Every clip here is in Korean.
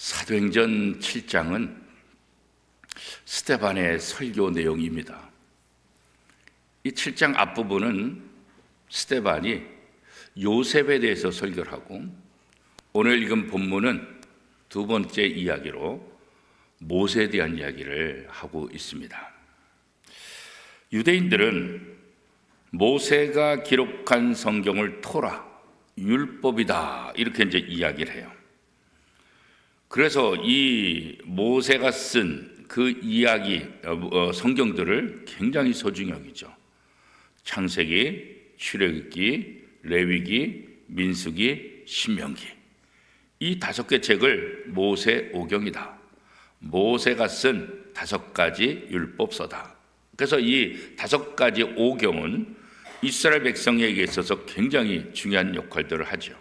사도행전 7장은 스데반의 설교 내용입니다. 이 7장 앞부분은 스데반이 요셉에 대해서 설교를 하고, 오늘 읽은 본문은 두 번째 이야기로 모세에 대한 이야기를 하고 있습니다. 유대인들은 모세가 기록한 성경을 토라, 율법이다, 이렇게 이제 이야기를 해요. 그래서 이 모세가 쓴 그 이야기, 성경들을 굉장히 소중히 여기죠. 창세기, 출애굽기, 레위기, 민수기, 신명기, 이 5개 책을 모세오경이다, 모세가 쓴 5가지 율법서다. 그래서 이 5가지 오경은 이스라엘 백성에게 있어서 굉장히 중요한 역할들을 하죠.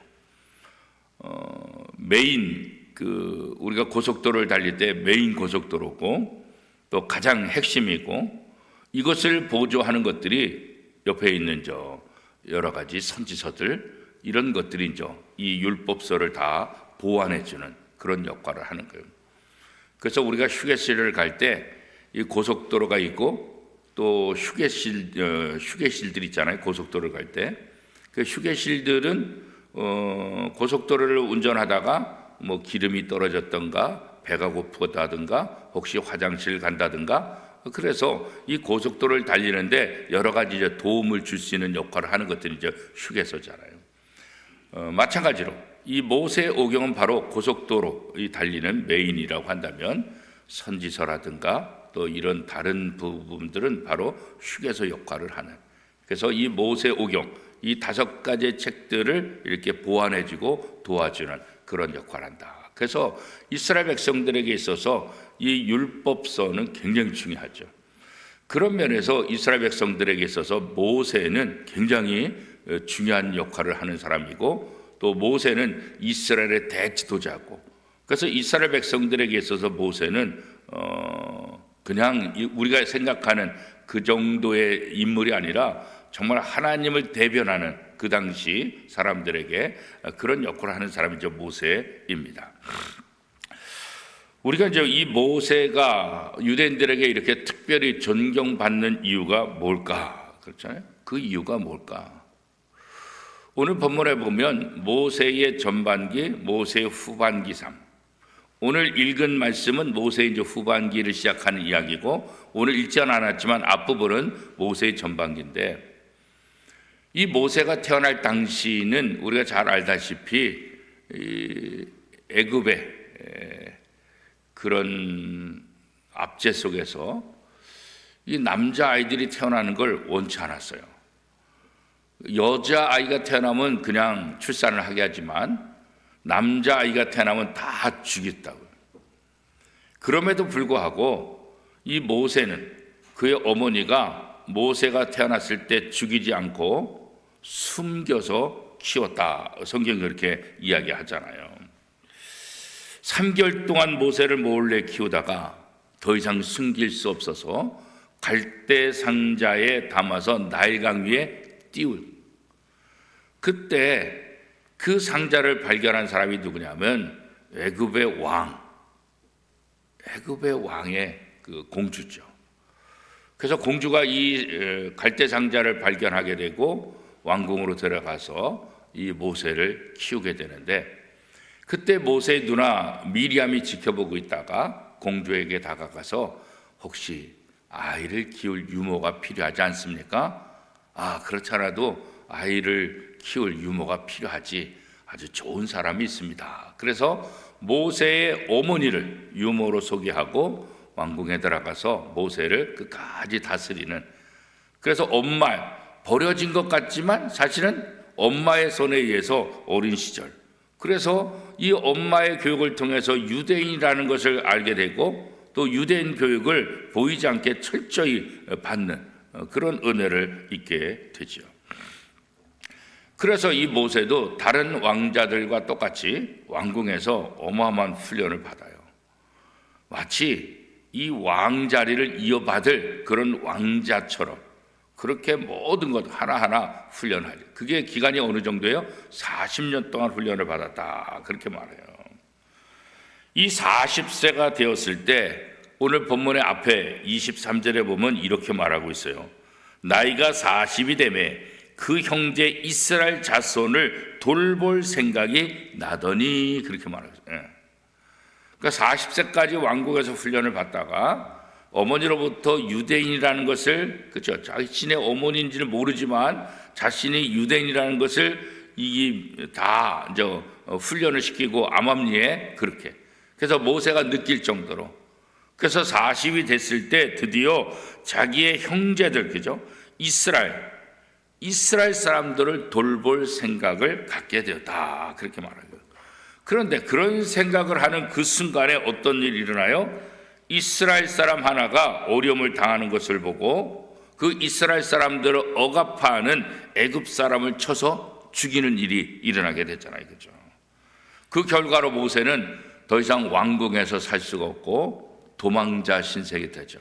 메인, 우리가 고속도로를 달릴 때 메인 고속도로고, 또 가장 핵심이고, 이것을 보조하는 것들이 옆에 있는 여러 가지 선지서들, 이런 것들이 이 율법서를 다 보완해주는 그런 역할을 하는 거예요. 그래서 우리가 휴게실을 갈 때 이 고속도로가 있고, 또 휴게실들 있잖아요. 고속도로를 갈 때 그 휴게실들은 고속도로를 운전하다가 뭐 기름이 떨어졌던가, 배가 고프다든가, 혹시 화장실 간다든가, 그래서 이 고속도로를 달리는데 여러 가지 도움을 줄 수 있는 역할을 하는 것들이 휴게소잖아요. 마찬가지로 이 모세오경은 바로 고속도로 달리는 메인이라고 한다면, 선지서라든가 또 이런 다른 부분들은 바로 휴게소 역할을 하는, 그래서 이 모세오경, 이 5가지 책들을 이렇게 보완해주고 도와주는 그런 역할을 한다. 그래서 이스라엘 백성들에게 있어서 이 율법서는 굉장히 중요하죠. 그런 면에서 이스라엘 백성들에게 있어서 모세는 굉장히 중요한 역할을 하는 사람이고, 또 모세는 이스라엘의 대지도자고, 그래서 이스라엘 백성들에게 있어서 모세는 그냥 우리가 생각하는 그 정도의 인물이 아니라 정말 하나님을 대변하는 그 당시 사람들에게 그런 역할을 하는 사람이 모세입니다. 우리가 이 모세가 유대인들에게 이렇게 특별히 존경받는 이유가 뭘까? 그렇잖아요. 그 이유가 뭘까? 오늘 본문에 보면 모세의 전반기, 모세의 후반기 삶. 오늘 읽은 말씀은 모세의 후반기를 시작하는 이야기고, 오늘 읽지 않았지만 앞부분은 모세의 전반기인데, 이 모세가 태어날 당시는 우리가 잘 알다시피 애굽의 그런 압제 속에서 이 남자아이들이 태어나는 걸 원치 않았어요. 여자아이가 태어나면 그냥 출산을 하게 하지만, 남자아이가 태어나면 다 죽였다고요. 그럼에도 불구하고 이 모세는, 그의 어머니가 모세가 태어났을 때 죽이지 않고 숨겨서 키웠다. 성경이 그렇게 이야기하잖아요. 3개월 동안 모세를 몰래 키우다가 더 이상 숨길 수 없어서 갈대 상자에 담아서 나일강 위에 띄울, 그때 그 상자를 발견한 사람이 누구냐면 애굽의 왕의 그 공주죠. 그래서 공주가 이 갈대 상자를 발견하게 되고 왕궁으로 들어가서 이 모세를 키우게 되는데, 그때 모세의 누나 미리암이 지켜보고 있다가 공주에게 다가가서 혹시 아이를 키울 유모가 필요하지 않습니까? 그렇잖아도 아이를 키울 유모가 필요하지, 아주 좋은 사람이 있습니다. 그래서 모세의 어머니를 유모로 소개하고 왕궁에 들어가서 모세를 끝까지 다스리는, 그래서 엄마, 버려진 것 같지만 사실은 엄마의 손에 의해서 어린 시절, 그래서 이 엄마의 교육을 통해서 유대인이라는 것을 알게 되고, 또 유대인 교육을 보이지 않게 철저히 받는 그런 은혜를 잊게 되죠. 그래서 이 모세도 다른 왕자들과 똑같이 왕궁에서 어마어마한 훈련을 받아요. 마치 이 왕자리를 이어받을 그런 왕자처럼 그렇게 모든 것 하나하나 훈련하죠. 그게 기간이 어느 정도예요? 40년 동안 훈련을 받았다, 그렇게 말해요. 이 40세가 되었을 때 오늘 본문의 앞에 23절에 보면 이렇게 말하고 있어요. 나이가 40이 되매 그 형제 이스라엘 자손을 돌볼 생각이 나더니, 그렇게 말하고 있어요. 그러니까 40세까지 왕국에서 훈련을 받다가 어머니로부터 유대인이라는 것을, 그렇죠, 자신의 어머니인지는 모르지만 자신이 유대인이라는 것을 다 이제 훈련을 시키고 암암리에 그렇게, 그래서 모세가 느낄 정도로, 그래서 40이 됐을 때 드디어 자기의 형제들, 그죠, 이스라엘 사람들을 돌볼 생각을 갖게 되었다, 그렇게 말하고. 그런데 그런 생각을 하는 그 순간에 어떤 일이 일어나요? 이스라엘 사람 하나가 어려움을 당하는 것을 보고 그 이스라엘 사람들을 억압하는 애굽 사람을 쳐서 죽이는 일이 일어나게 됐잖아요, 그죠? 그 결과로 모세는 더 이상 왕궁에서 살 수가 없고 도망자 신세가 되죠.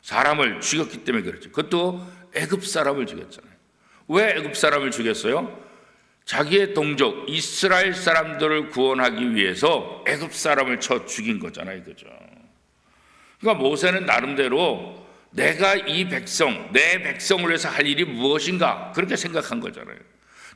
사람을 죽였기 때문에 그렇죠. 그것도 애굽 사람을 죽였잖아요. 왜 애굽 사람을 죽였어요? 자기의 동족 이스라엘 사람들을 구원하기 위해서 애굽 사람을 쳐 죽인 거잖아요, 그죠? 그러니까 모세는 나름대로 내가 이 백성, 내 백성을 위해서 할 일이 무엇인가, 그렇게 생각한 거잖아요.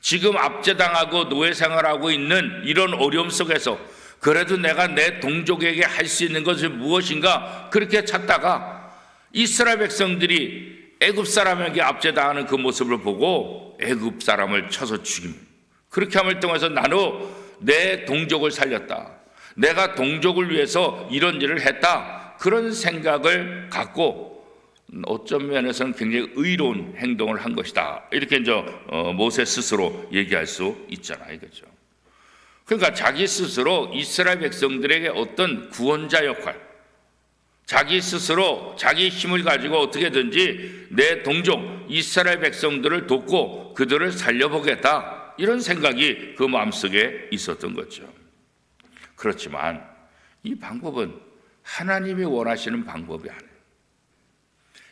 지금 압제당하고 노예 생활하고 있는 이런 어려움 속에서 그래도 내가 내 동족에게 할 수 있는 것이 무엇인가, 그렇게 찾다가 이스라엘 백성들이 애굽 사람에게 압제당하는 그 모습을 보고 애굽 사람을 쳐서 죽입니다. 그렇게 함을 통해서 나는 내 동족을 살렸다, 내가 동족을 위해서 이런 일을 했다, 그런 생각을 갖고 어떤 면에서는 굉장히 의로운 행동을 한 것이다, 이렇게 이제 모세 스스로 얘기할 수 있잖아요, 그렇죠? 그러니까 자기 스스로 이스라엘 백성들에게 어떤 구원자 역할, 자기 스스로 자기 힘을 가지고 어떻게든지 내 동족 이스라엘 백성들을 돕고 그들을 살려보겠다, 이런 생각이 그 마음속에 있었던 거죠. 그렇지만 이 방법은 하나님이 원하시는 방법이 아니에요.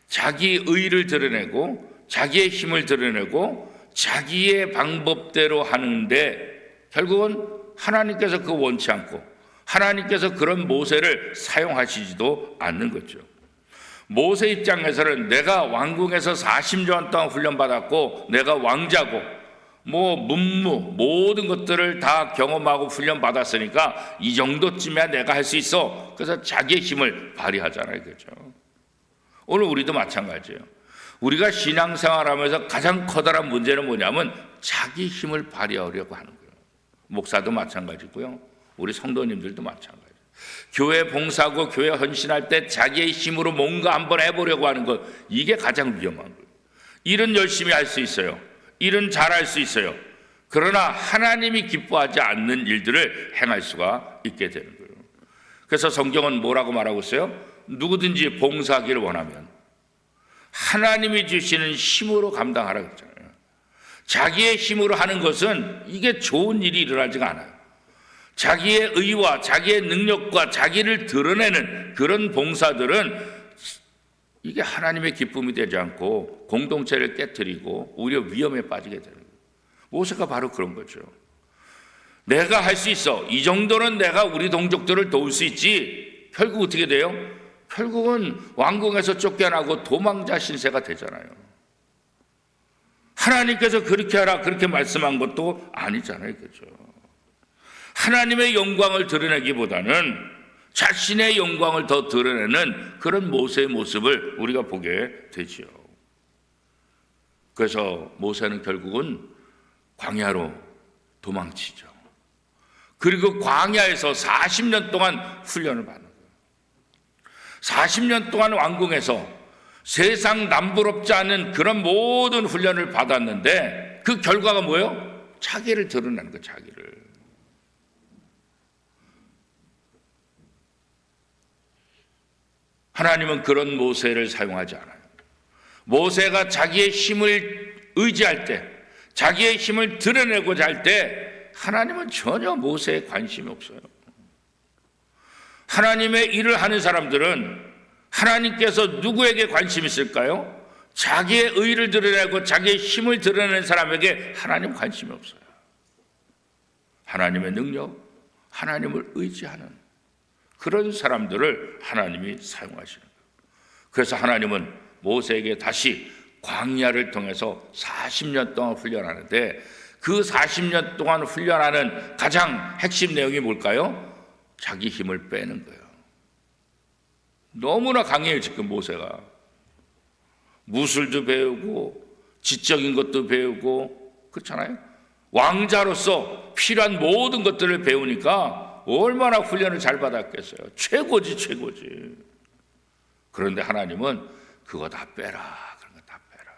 자기 의를 드러내고 자기의 힘을 드러내고 자기의 방법대로 하는데 결국은 하나님께서 그거 원치 않고 하나님께서 그런 모세를 사용하시지도 않는 거죠. 모세 입장에서는 내가 왕궁에서 40년 동안 훈련받았고 내가 왕자고 문무 모든 것들을 다 경험하고 훈련받았으니까 이 정도쯤이야 내가 할 수 있어. 그래서 자기의 힘을 발휘하잖아요, 그렇죠? 오늘 우리도 마찬가지예요. 우리가 신앙생활하면서 가장 커다란 문제는 뭐냐면 자기 힘을 발휘하려고 하는 거예요. 목사도 마찬가지고요, 우리 성도님들도 마찬가지예요. 교회 봉사하고 교회 헌신할 때 자기의 힘으로 뭔가 한번 해보려고 하는 것, 이게 가장 위험한 거예요. 일은 열심히 할 수 있어요, 일은 잘할 수 있어요. 그러나 하나님이 기뻐하지 않는 일들을 행할 수가 있게 되는 거예요. 그래서 성경은 뭐라고 말하고 있어요? 누구든지 봉사하기를 원하면 하나님이 주시는 힘으로 감당하라고 했잖아요. 자기의 힘으로 하는 것은 이게 좋은 일이 일어나지가 않아요. 자기의 의와 자기의 능력과 자기를 드러내는 그런 봉사들은 이게 하나님의 기쁨이 되지 않고 공동체를 깨트리고 오히려 위험에 빠지게 되는 거예요. 모세가 바로 그런 거죠. 내가 할 수 있어, 이 정도는 내가 우리 동족들을 도울 수 있지. 결국 어떻게 돼요? 결국은 왕궁에서 쫓겨나고 도망자 신세가 되잖아요. 하나님께서 그렇게 하라 그렇게 말씀한 것도 아니잖아요, 그렇죠? 하나님의 영광을 드러내기보다는 자신의 영광을 더 드러내는 그런 모세의 모습을 우리가 보게 되지요. 그래서 모세는 결국은 광야로 도망치죠. 그리고 광야에서 40년 동안 훈련을 받는 거예요. 40년 동안 왕궁에서 세상 남부럽지 않은 그런 모든 훈련을 받았는데 그 결과가 뭐예요? 자기를 드러내는 거예요, 자기를. 하나님은 그런 모세를 사용하지 않아요. 모세가 자기의 힘을 의지할 때, 자기의 힘을 드러내고자 할 때 하나님은 전혀 모세에 관심이 없어요. 하나님의 일을 하는 사람들은 하나님께서 누구에게 관심이 있을까요? 자기의 의를 드러내고 자기의 힘을 드러내는 사람에게 하나님 관심이 없어요. 하나님의 능력, 하나님을 의지하는 그런 사람들을 하나님이 사용하시는 거예요. 그래서 하나님은 모세에게 다시 광야를 통해서 40년 동안 훈련하는데, 그 40년 동안 훈련하는 가장 핵심 내용이 뭘까요? 자기 힘을 빼는 거예요. 너무나 강해요. 지금 모세가 무술도 배우고 지적인 것도 배우고 그렇잖아요. 왕자로서 필요한 모든 것들을 배우니까 얼마나 훈련을 잘 받았겠어요. 최고지 최고지. 그런데 하나님은 그거 다 빼라. 그런 거 다 빼라.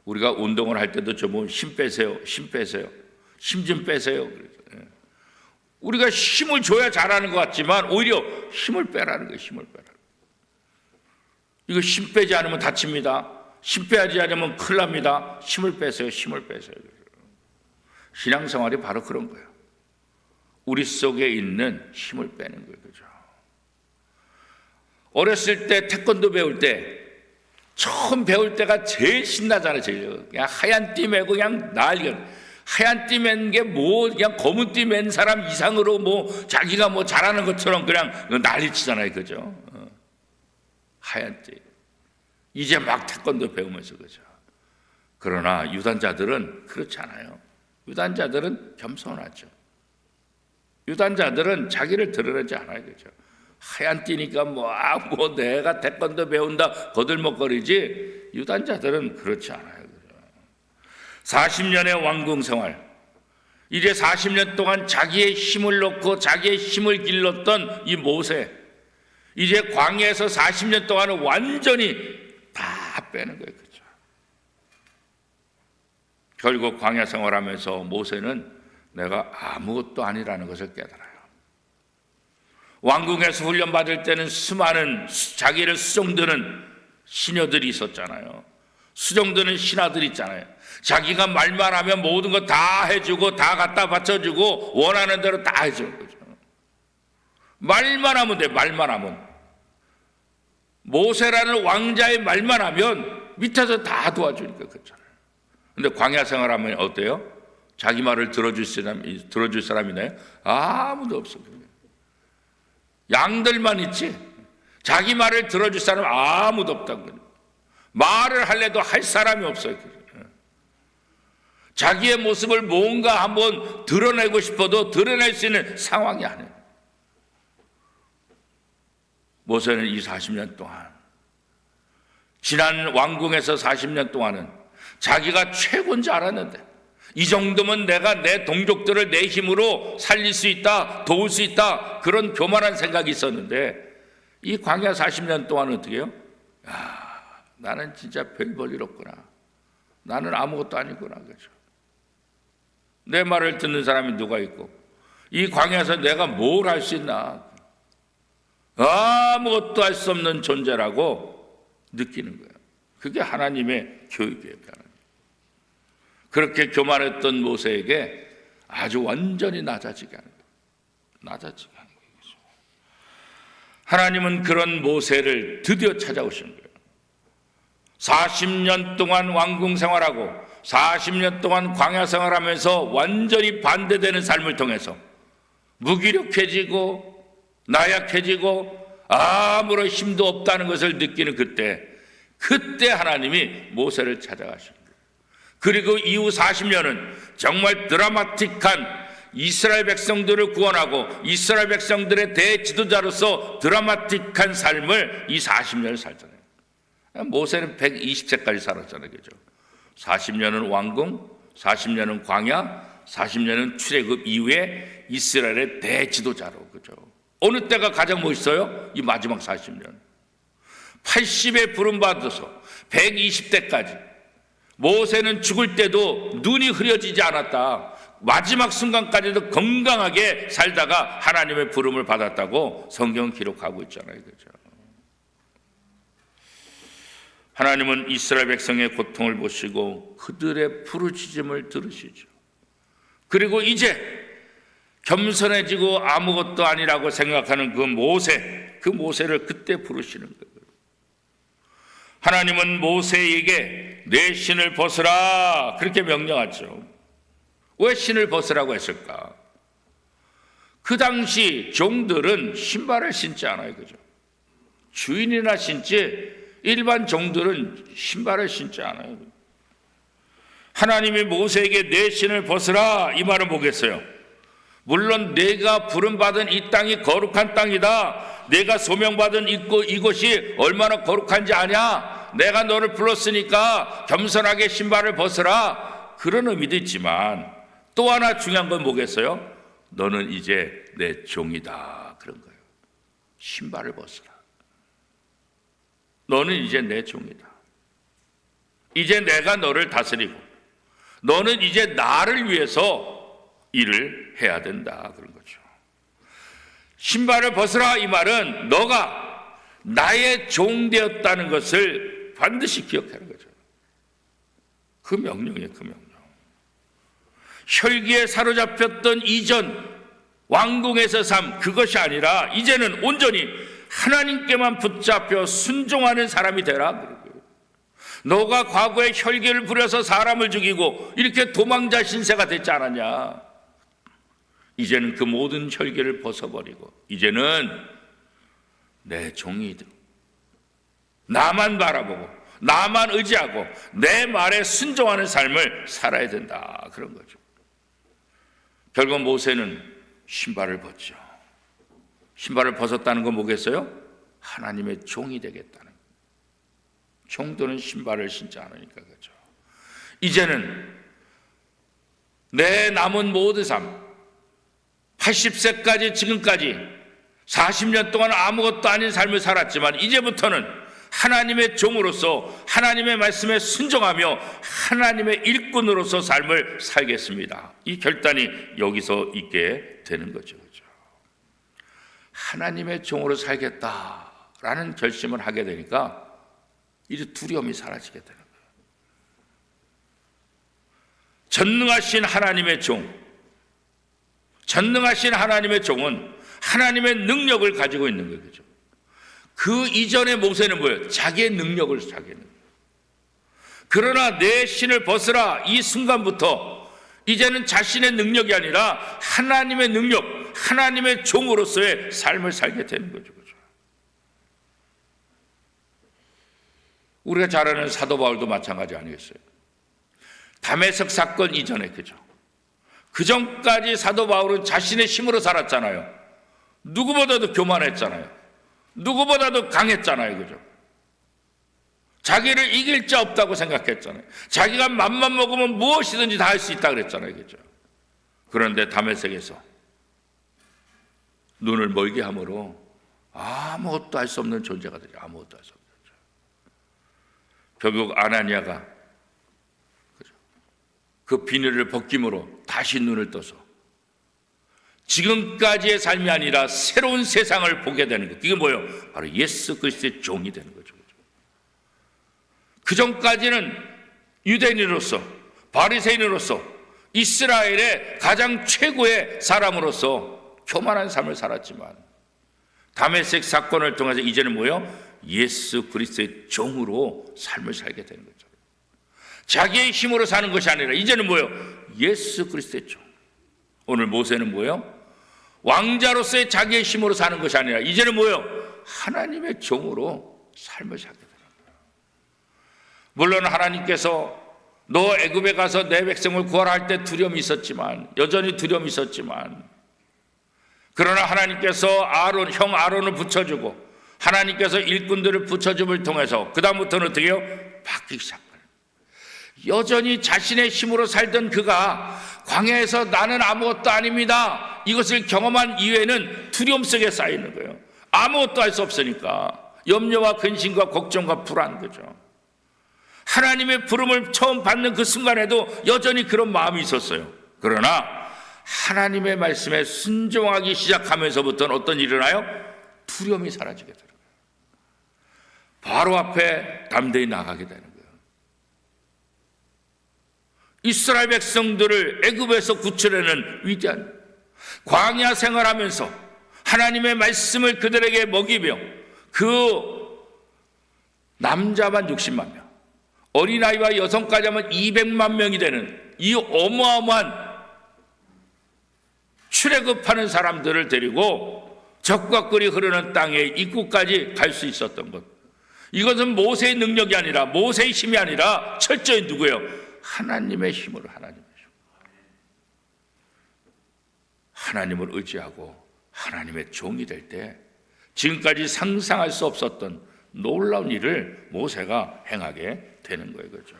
우리가 운동을 할 때도 저 보면 힘 빼세요. 힘 빼세요. 힘 좀 빼세요. 그래서 우리가 힘을 줘야 잘하는 것 같지만 오히려 힘을 빼라는 거예요. 힘을 빼라. 이거 힘 빼지 않으면 다칩니다. 힘 빼지 않으면 큰일 납니다. 힘을 빼세요. 힘을 빼세요. 신앙생활이 바로 그런 거예요. 우리 속에 있는 힘을 빼는 거예요. 그죠? 어렸을 때 태권도 배울 때 처음 배울 때가 제일 신나잖아요. 제일 그냥 하얀 띠 메고 그냥 난리가. 하얀 띠 맨 게 뭐 그냥 검은 띠 맨 사람 이상으로 뭐 자기가 뭐 잘하는 것처럼 그냥 난리치잖아요. 그죠? 하얀 띠. 이제 막 태권도 배우면서 그죠? 그러나 유단자들은 그렇지 않아요. 유단자들은 겸손하죠. 유단자들은 자기를 드러내지 않아요. 그죠? 하얀 띠니까 뭐 내가 태권도 배운다 거들먹거리지, 유단자들은 그렇지 않아요. 그죠? 40년의 왕궁 생활, 이제 40년 동안 자기의 힘을 놓고 자기의 힘을 길렀던 이 모세, 이제 광야에서 40년 동안은 완전히 다 빼는 거예요. 그죠? 결국 광야 생활하면서 모세는 내가 아무것도 아니라는 것을 깨달아요. 왕궁에서 훈련받을 때는 수많은 자기를 수종드는 시녀들이 있었잖아요. 수종드는 신하들이 있잖아요. 자기가 말만 하면 모든 거 다 해주고 다 갖다 바쳐주고 원하는 대로 다 해주는 거죠. 말만 하면 돼. 말만 하면. 모세라는 왕자의 말만 하면 밑에서 다 도와주니까 그렇잖아요. 근데 광야 생활하면 어때요? 자기 말을 들어줄 사람이나요? 아무도 없어요. 양들만 있지 자기 말을 들어줄 사람 아무도 없다는 거예요. 말을 하려도 할 사람이 없어요. 자기의 모습을 뭔가 한번 드러내고 싶어도 드러낼 수 있는 상황이 아니에요. 모세는 이 40년 동안, 지난 왕궁에서 40년 동안은 자기가 최고인 줄 알았는데, 이 정도면 내가 내 동족들을 내 힘으로 살릴 수 있다, 도울 수 있다, 그런 교만한 생각이 있었는데, 이 광야 40년 동안은 어떻게 해요? 나는 진짜 별 볼일 없구나. 나는 아무것도 아니구나. 그죠? 내 말을 듣는 사람이 누가 있고, 이 광야에서 내가 뭘 할 수 있나? 아무것도 할 수 없는 존재라고 느끼는 거예요. 그게 하나님의 교육이에요. 그렇게 교만했던 모세에게 아주 완전히 낮아지게 하는 거예요. 낮아지게 하는 거예요. 하나님은 그런 모세를 드디어 찾아오신 거예요. 40년 동안 왕궁 생활하고 40년 동안 광야 생활하면서 완전히 반대되는 삶을 통해서 무기력해지고 나약해지고 아무런 힘도 없다는 것을 느끼는 그때 하나님이 모세를 찾아가신 거예요. 그리고 이후 40년은 정말 드라마틱한 이스라엘 백성들을 구원하고 이스라엘 백성들의 대지도자로서 드라마틱한 삶을 이 40년을 살잖아요. 모세는 120세까지 살았잖아요. 그죠? 40년은 왕궁, 40년은 광야, 40년은 출애굽 이후에 이스라엘의 대지도자로. 그죠? 어느 때가 가장 멋있어요? 이 마지막 40년. 80에 부름받아서 120대까지 모세는 죽을 때도 눈이 흐려지지 않았다. 마지막 순간까지도 건강하게 살다가 하나님의 부름을 받았다고 성경 기록하고 있잖아요. 그죠? 하나님은 이스라엘 백성의 고통을 보시고 그들의 부르짖음을 들으시죠. 그리고 이제 겸손해지고 아무것도 아니라고 생각하는 그 모세를 그때 부르시는 거예요. 하나님은 모세에게 내 신을 벗으라 그렇게 명령하죠. 왜 신을 벗으라고 했을까? 그 당시 종들은 신발을 신지 않아요. 그죠? 주인이나 신지 일반 종들은 신발을 신지 않아요. 하나님이 모세에게 내 신을 벗으라 이 말은 뭐겠어요? 물론 내가 부름받은 이 땅이 거룩한 땅이다. 내가 소명받은 이곳이 얼마나 거룩한지 아냐? 내가 너를 불렀으니까 겸손하게 신발을 벗으라. 그런 의미도 있지만 또 하나 중요한 건 뭐겠어요? 너는 이제 내 종이다. 그런 거예요. 신발을 벗으라. 너는 이제 내 종이다. 이제 내가 너를 다스리고 너는 이제 나를 위해서 일을 해야 된다. 그런 거죠. 신발을 벗으라 이 말은 너가 나의 종 되었다는 것을 반드시 기억하는 거죠. 그 명령이에요. 그 명령. 혈기에 사로잡혔던 이전 왕궁에서 삶 그것이 아니라 이제는 온전히 하나님께만 붙잡혀 순종하는 사람이 되라. 너가 과거에 혈기를 부려서 사람을 죽이고 이렇게 도망자 신세가 됐지 않았냐? 이제는 그 모든 혈기를 벗어버리고 이제는 내 종이 나만 바라보고 나만 의지하고 내 말에 순종하는 삶을 살아야 된다. 그런 거죠. 결국 모세는 신발을 벗죠. 신발을 벗었다는 건 뭐겠어요? 하나님의 종이 되겠다는. 종들은 신발을 신지 않으니까 그렇죠. 이제는 내 남은 모든 삶 80세까지 지금까지 40년 동안 아무것도 아닌 삶을 살았지만 이제부터는 하나님의 종으로서 하나님의 말씀에 순종하며 하나님의 일꾼으로서 삶을 살겠습니다. 이 결단이 여기서 있게 되는 거죠. 그렇죠? 하나님의 종으로 살겠다라는 결심을 하게 되니까 이제 두려움이 사라지게 되는 거예요. 전능하신 하나님의 종, 전능하신 하나님의 종은 하나님의 능력을 가지고 있는 거예요. 그죠? 그 이전의 모세는 뭐예요? 자기의 능력을 자기는. 그러나 내 신을 벗으라 이 순간부터 이제는 자신의 능력이 아니라 하나님의 능력, 하나님의 종으로서의 삶을 살게 되는 거죠. 그죠? 우리가 잘 아는 사도 바울도 마찬가지 아니겠어요? 다메섹 사건 이전에 그죠? 그 전까지 사도 바울은 자신의 힘으로 살았잖아요. 누구보다도 교만했잖아요. 누구보다도 강했잖아요. 그죠? 자기를 이길 자 없다고 생각했잖아요. 자기가 맘만 먹으면 무엇이든지 다 할 수 있다 그랬잖아요. 그죠? 그런데 다메섹에서 눈을 멀게 함으로 아무것도 할 수 없는 존재가 되죠. 아무것도 할 수 없는 존재. 결국 아나니아가 그 비늘을 벗김으로 다시 눈을 떠서 지금까지의 삶이 아니라 새로운 세상을 보게 되는 것. 이게 뭐예요? 바로 예수 그리스도의 종이 되는 거죠. 그 전까지는 유대인으로서 바리새인으로서 이스라엘의 가장 최고의 사람으로서 교만한 삶을 살았지만 다메섹 사건을 통해서 이제는 뭐예요? 예수 그리스도의 종으로 삶을 살게 되는 거죠. 자기의 힘으로 사는 것이 아니라 이제는 뭐예요? 예수 그리스도의 종. 오늘 모세는 뭐예요? 왕자로서의 자기의 힘으로 사는 것이 아니라 이제는 뭐예요? 하나님의 종으로 삶을 살게 되는 거예요. 물론 하나님께서 너 애굽에 가서 내 백성을 구하라 할 때 두려움이 있었지만 여전히 두려움이 있었지만 그러나 하나님께서 형 아론을 붙여주고 하나님께서 일꾼들을 붙여줌을 통해서 그 다음부터는 어떻게 해요? 바뀌기 시작해요. 여전히 자신의 힘으로 살던 그가 광야에서 나는 아무것도 아닙니다. 이것을 경험한 이후에는 두려움 속에 쌓이는 거예요. 아무것도 할 수 없으니까 염려와 근심과 걱정과 불안 거죠. 하나님의 부름을 처음 받는 그 순간에도 여전히 그런 마음이 있었어요. 그러나 하나님의 말씀에 순종하기 시작하면서부터는 어떤 일이 일어나요? 두려움이 사라지게 되는 거예요. 바로 앞에 담대히 나가게 되는 거예요. 이스라엘 백성들을 애굽에서 구출해낸 위대한 광야 생활하면서 하나님의 말씀을 그들에게 먹이며 그 남자만 60만 명, 어린아이와 여성까지 하면 200만 명이 되는 이 어마어마한 출애굽하는 사람들을 데리고 적과 꿀이 흐르는 땅의 입구까지 갈 수 있었던 것. 이것은 모세의 능력이 아니라, 모세의 힘이 아니라 철저히 누구예요? 하나님의 힘으로, 하나님을 의지하고 하나님의 종이 될 때 지금까지 상상할 수 없었던 놀라운 일을 모세가 행하게 되는 거예요. 그죠?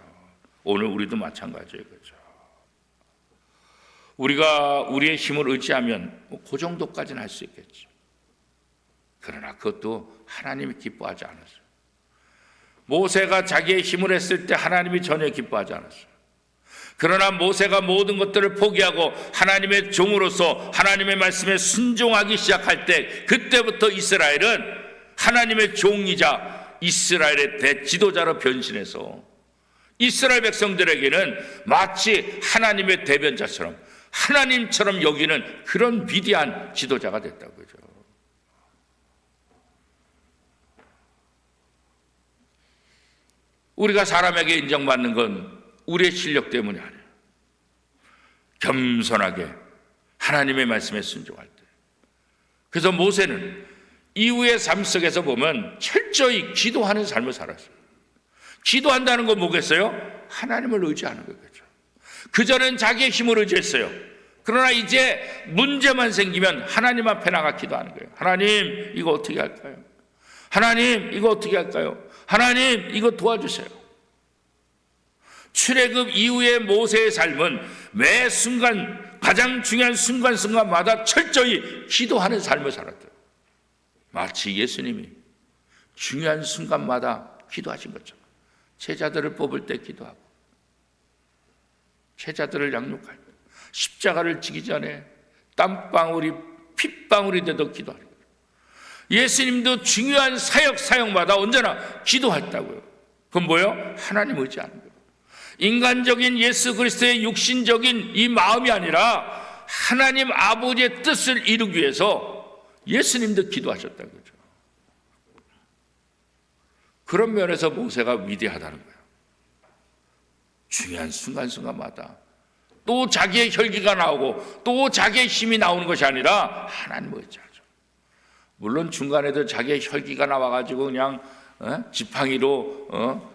오늘 우리도 마찬가지예요. 그죠? 우리가 우리의 힘을 의지하면 그 정도까지는 할 수 있겠죠. 그러나 그것도 하나님이 기뻐하지 않았어요. 모세가 자기의 힘을 했을 때 하나님이 전혀 기뻐하지 않았어요. 그러나 모세가 모든 것들을 포기하고 하나님의 종으로서 하나님의 말씀에 순종하기 시작할 때, 그때부터 이스라엘은 하나님의 종이자 이스라엘의 대지도자로 변신해서 이스라엘 백성들에게는 마치 하나님의 대변자처럼, 하나님처럼 여기는 그런 위대한 지도자가 됐다고 그러죠. 우리가 사람에게 인정받는 건 우리의 실력 때문이 아니에요. 겸손하게 하나님의 말씀에 순종할 때. 그래서 모세는 이후의 삶 속에서 보면 철저히 기도하는 삶을 살았어요. 기도한다는 건 뭐겠어요? 하나님을 의지하는 거겠죠. 그전엔 자기의 힘을 의지했어요. 그러나 이제 문제만 생기면 하나님 앞에 나가 기도하는 거예요. 하나님, 이거 어떻게 할까요? 하나님, 이거 어떻게 할까요? 하나님, 이거 도와주세요. 출애굽 이후의 모세의 삶은 매 순간, 가장 중요한 순간순간마다 철저히 기도하는 삶을 살았대요. 마치 예수님이 중요한 순간마다 기도하신 것처럼 제자들을 뽑을 때 기도하고, 제자들을 양육할 때, 십자가를 지기 전에 땀방울이 핏방울이 돼도 기도하는 거예요. 예수님도 중요한 사역마다 언제나 기도했다고요. 그건 뭐예요? 하나님 의지하는 거예요. 인간적인 예수 그리스도의 육신적인 이 마음이 아니라 하나님 아버지의 뜻을 이루기 위해서 예수님도 기도하셨다는 거죠. 그런 면에서 모세가 위대하다는 거예요. 중요한 순간순간마다 또 자기의 혈기가 나오고 또 자기의 힘이 나오는 것이 아니라 하나님을 의지하죠. 물론 중간에도 자기의 혈기가 나와가지고 그냥 지팡이로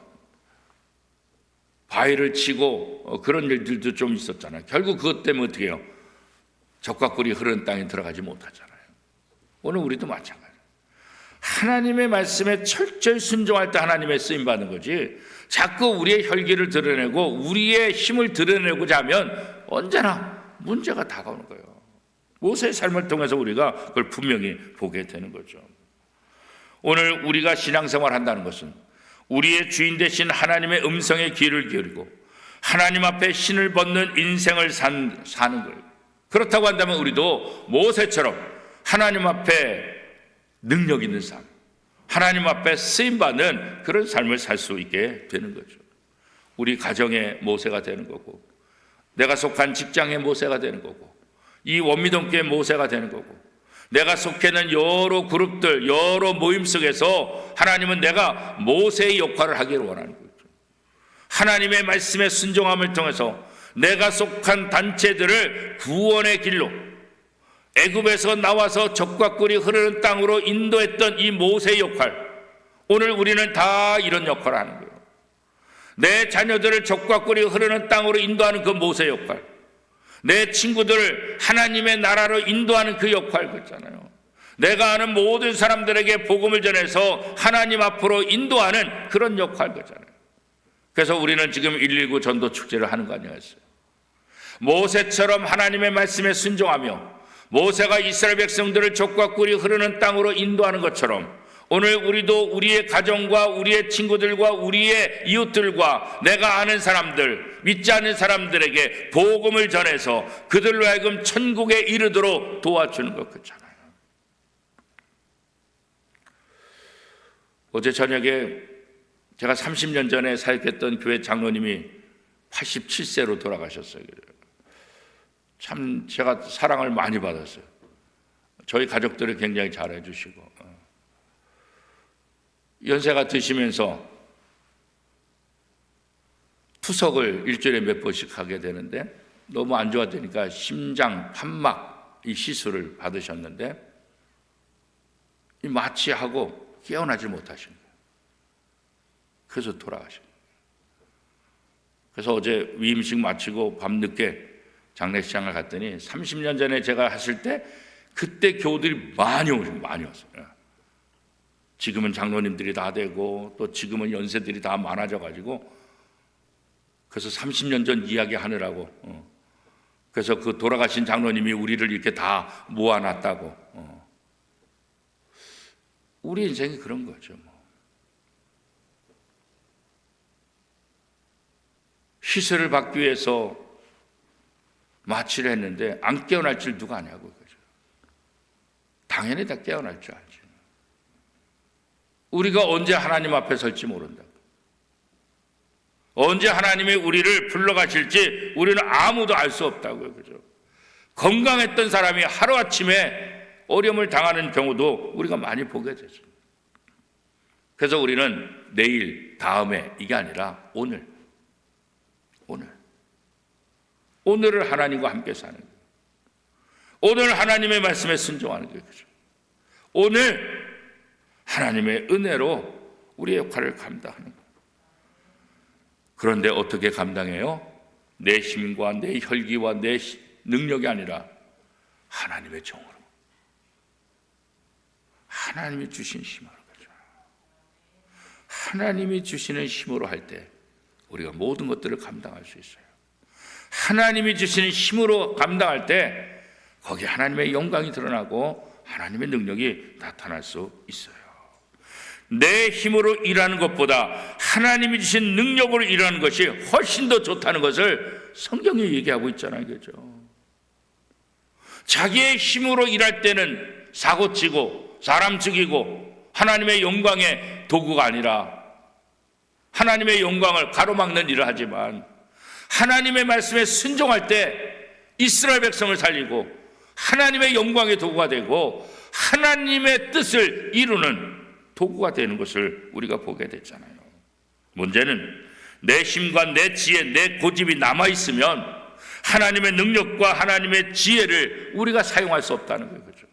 바위를 치고 그런 일들도 좀 있었잖아요. 결국 그것 때문에 어떻게 해요? 적과 꿀이 흐르는 땅에 들어가지 못하잖아요. 오늘 우리도 마찬가지예요. 하나님의 말씀에 철저히 순종할 때 하나님의 쓰임받는 거지, 자꾸 우리의 혈기를 드러내고 우리의 힘을 드러내고자 하면 언제나 문제가 다가오는 거예요. 모세의 삶을 통해서 우리가 그걸 분명히 보게 되는 거죠. 오늘 우리가 신앙생활 한다는 것은 우리의 주인 되신 하나님의 음성에 귀를 기울이고 하나님 앞에 신을 벗는 인생을 사는 거예요. 그렇다고 한다면 우리도 모세처럼 하나님 앞에 능력 있는 삶, 하나님 앞에 쓰임받는 그런 삶을 살 수 있게 되는 거죠. 우리 가정의 모세가 되는 거고, 내가 속한 직장의 모세가 되는 거고, 이 원미동교의 모세가 되는 거고, 내가 속해 있는 여러 그룹들, 여러 모임 속에서 하나님은 내가 모세의 역할을 하기를 원하는 거죠. 하나님의 말씀에 순종함을 통해서 내가 속한 단체들을 구원의 길로, 애굽에서 나와서 적과 꿀이 흐르는 땅으로 인도했던 이 모세의 역할, 오늘 우리는 다 이런 역할을 하는 거예요. 내 자녀들을 적과 꿀이 흐르는 땅으로 인도하는 그 모세의 역할, 내 친구들을 하나님의 나라로 인도하는 그 역할 그렇잖아요. 내가 아는 모든 사람들에게 복음을 전해서 하나님 앞으로 인도하는 그런 역할 그렇잖아요. 그래서 우리는 지금 119 전도 축제를 하는 거 아니겠어요? 모세처럼 하나님의 말씀에 순종하며 모세가 이스라엘 백성들을 적과 꿀이 흐르는 땅으로 인도하는 것처럼 오늘 우리도 우리의 가정과 우리의 친구들과 우리의 이웃들과 내가 아는 사람들, 믿지 않는 사람들에게 복음을 전해서 그들로 하여금 천국에 이르도록 도와주는 것 그렇잖아요. 어제 저녁에 제가 30년 전에 사역했던 교회 장로님이 87세로 돌아가셨어요. 참 제가 사랑을 많이 받았어요. 저희 가족들을 굉장히 잘해 주시고 연세가 드시면서 투석을 일주일에 몇 번씩 하게 되는데 너무 안 좋아지니까 심장, 판막 이 시술을 받으셨는데 이 마취하고 깨어나지 못하신 거예요. 그래서 돌아가신 거예요. 그래서 어제 위임식 마치고 밤늦게 장례식장을 갔더니 30년 전에 제가 했을 때 그때 교우들이 많이 왔어요. 지금은 장로님들이 다 되고 또 지금은 연세들이 다 많아져 가지고 그래서 30년 전 이야기 하느라고 그래서 그 돌아가신 장로님이 우리를 이렇게 다 모아놨다고. 우리 인생이 그런 거죠. 시술을 받기 위해서 마취를 했는데 안 깨어날 줄 누가 아냐고. 그죠? 당연히 다 깨어날 줄 알지. 우리가 언제 하나님 앞에 설지 모른다고. 언제 하나님이 우리를 불러가실지 우리는 아무도 알 수 없다고요. 그죠? 건강했던 사람이 하루아침에 어려움을 당하는 경우도 우리가 많이 보게 되죠. 그래서 우리는 내일, 다음에 이게 아니라 오늘을 하나님과 함께 사는 거예요. 오늘 하나님의 말씀에 순종하는 거예요. 그죠? 오늘 하나님의 은혜로 우리의 역할을 감당하는 거예요. 그런데 어떻게 감당해요? 내 힘과 내 혈기와 내 능력이 아니라 하나님의 종으로, 하나님이 주신 힘으로. 그죠? 하나님이 주시는 힘으로 할 때 우리가 모든 것들을 감당할 수 있어요. 하나님이 주시는 힘으로 감당할 때 거기 하나님의 영광이 드러나고 하나님의 능력이 나타날 수 있어요. 내 힘으로 일하는 것보다 하나님이 주신 능력으로 일하는 것이 훨씬 더 좋다는 것을 성경이 얘기하고 있잖아요. 그죠? 자기의 힘으로 일할 때는 사고치고 사람 죽이고 하나님의 영광의 도구가 아니라 하나님의 영광을 가로막는 일을 하지만 하나님의 말씀에 순종할 때 이스라엘 백성을 살리고 하나님의 영광의 도구가 되고 하나님의 뜻을 이루는 도구가 되는 것을 우리가 보게 됐잖아요. 문제는 내 힘과 내 지혜, 내 고집이 남아있으면 하나님의 능력과 하나님의 지혜를 우리가 사용할 수 없다는 거예요. 그렇죠?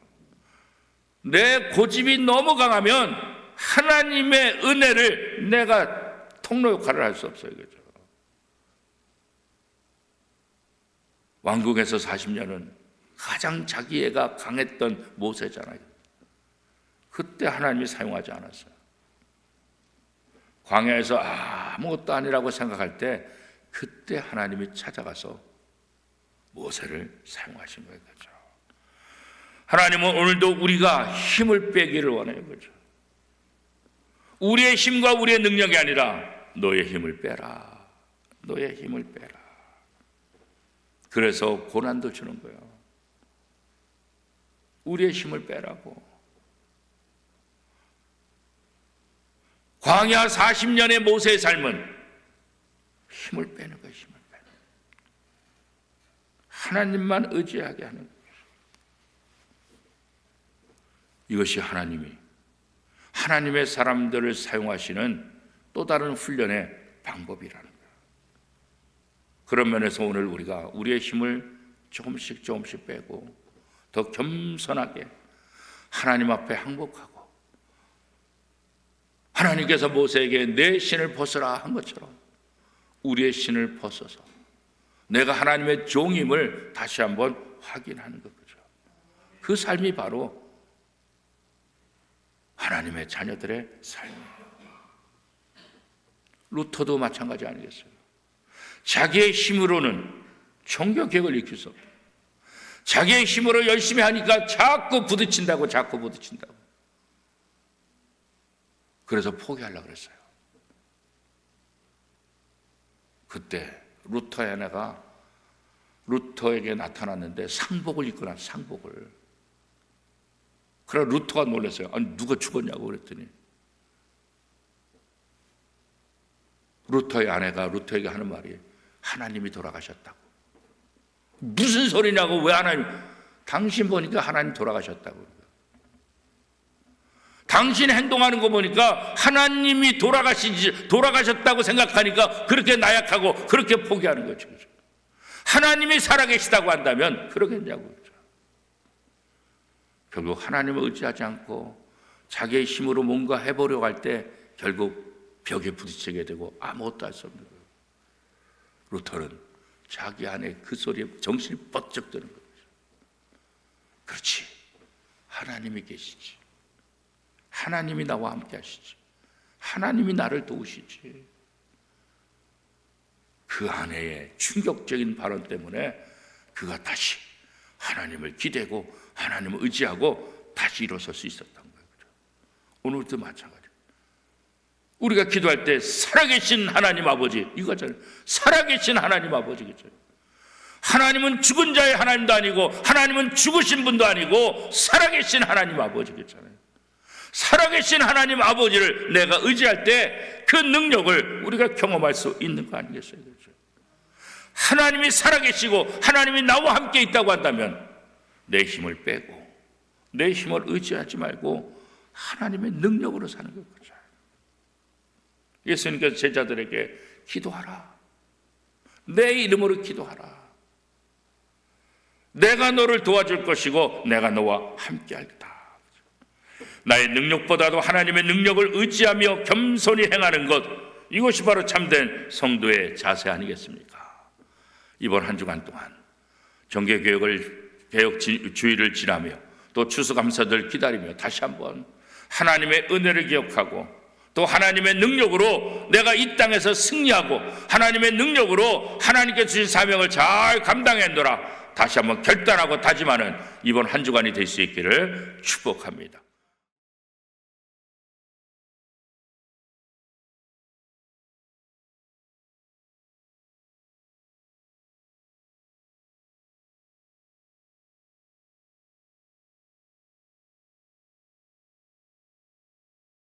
내 고집이 너무 강하면 하나님의 은혜를 내가 통로 역할을 할 수 없어요. 그렇죠? 왕국에서 40년은 가장 자기애가 강했던 모세잖아요. 그때 하나님이 사용하지 않았어요. 광야에서 아무것도 아니라고 생각할 때 그때 하나님이 찾아가서 모세를 사용하신 거예요. 그렇죠? 하나님은 오늘도 우리가 힘을 빼기를 원해요. 그렇죠? 우리의 힘과 우리의 능력이 아니라 너의 힘을 빼라. 너의 힘을 빼라. 그래서 고난도 주는 거예요. 우리의 힘을 빼라고. 광야 40년의 모세의 삶은 힘을 빼는 거예요. 힘을 빼는 거예요. 하나님만 의지하게 하는 거예요. 이것이 하나님의 사람들을 사용하시는 또 다른 훈련의 방법이라는 거예요. 그런 면에서 오늘 우리가 우리의 힘을 조금씩 빼고 더 겸손하게 하나님 앞에 항복하고 하나님께서 모세에게 내 신을 벗으라 한 것처럼 우리의 신을 벗어서 내가 하나님의 종임을 다시 한번 확인하는 거죠. 그 삶이 바로 하나님의 자녀들의 삶이에요. 루터도 마찬가지 아니겠어요? 자기의 힘으로는 종교개혁을 일으킬 수 없다. 자기의 힘으로 열심히 하니까 자꾸 부딪힌다고. 그래서 포기하려고 그랬어요. 그때 루터의 아내가 루터에게 나타났는데 상복을 입고 난 상복을. 그래서 루터가 놀랐어요. 아니 누가 죽었냐고 그랬더니 루터의 아내가 루터에게 하는 말이 하나님이 돌아가셨다고. 무슨 소리냐고. 왜 하나님? 당신 보니까 하나님 돌아가셨다고. 당신 행동하는 거 보니까 하나님이 돌아가셨다고 생각하니까 그렇게 나약하고 그렇게 포기하는 거죠. 하나님이 살아계시다고 한다면 그러겠냐고. 결국 하나님을 의지하지 않고 자기의 힘으로 뭔가 해보려고 할 때 결국 벽에 부딪히게 되고 아무것도 할 수 없는 거예요. 루터는 자기 안에 그 소리에 정신이 번쩍 드는 거죠. 그렇지, 하나님이 계시지. 하나님이 나와 함께 하시지. 하나님이 나를 도우시지. 그 아내의 충격적인 발언 때문에 그가 다시 하나님을 기대고 하나님을 의지하고 다시 일어설 수 있었던 거예요. 오늘도 마찬가지예요. 우리가 기도할 때 살아계신 하나님 아버지, 이거잖아요. 살아계신 하나님 아버지겠죠. 하나님은 죽은 자의 하나님도 아니고 하나님은 죽으신 분도 아니고 살아계신 하나님 아버지겠잖아요. 살아계신 하나님 아버지를 내가 의지할 때 그 능력을 우리가 경험할 수 있는 거 아니겠어요? 그렇죠? 하나님이 살아계시고 하나님이 나와 함께 있다고 한다면 내 힘을 빼고 내 힘을 의지하지 말고 하나님의 능력으로 사는 거죠. 예수님께서 제자들에게 기도하라. 내 이름으로 기도하라. 내가 너를 도와줄 것이고 내가 너와 함께하리다. 나의 능력보다도 하나님의 능력을 의지하며 겸손히 행하는 것, 이것이 바로 참된 성도의 자세 아니겠습니까? 이번 한 주간 동안 정개개혁 주의를 지나며 또 추수감사절 기다리며 다시 한번 하나님의 은혜를 기억하고 또 하나님의 능력으로 내가 이 땅에서 승리하고 하나님의 능력으로 하나님께 주신 사명을 잘 감당해노라 다시 한번 결단하고 다짐하는 이번 한 주간이 될 수 있기를 축복합니다.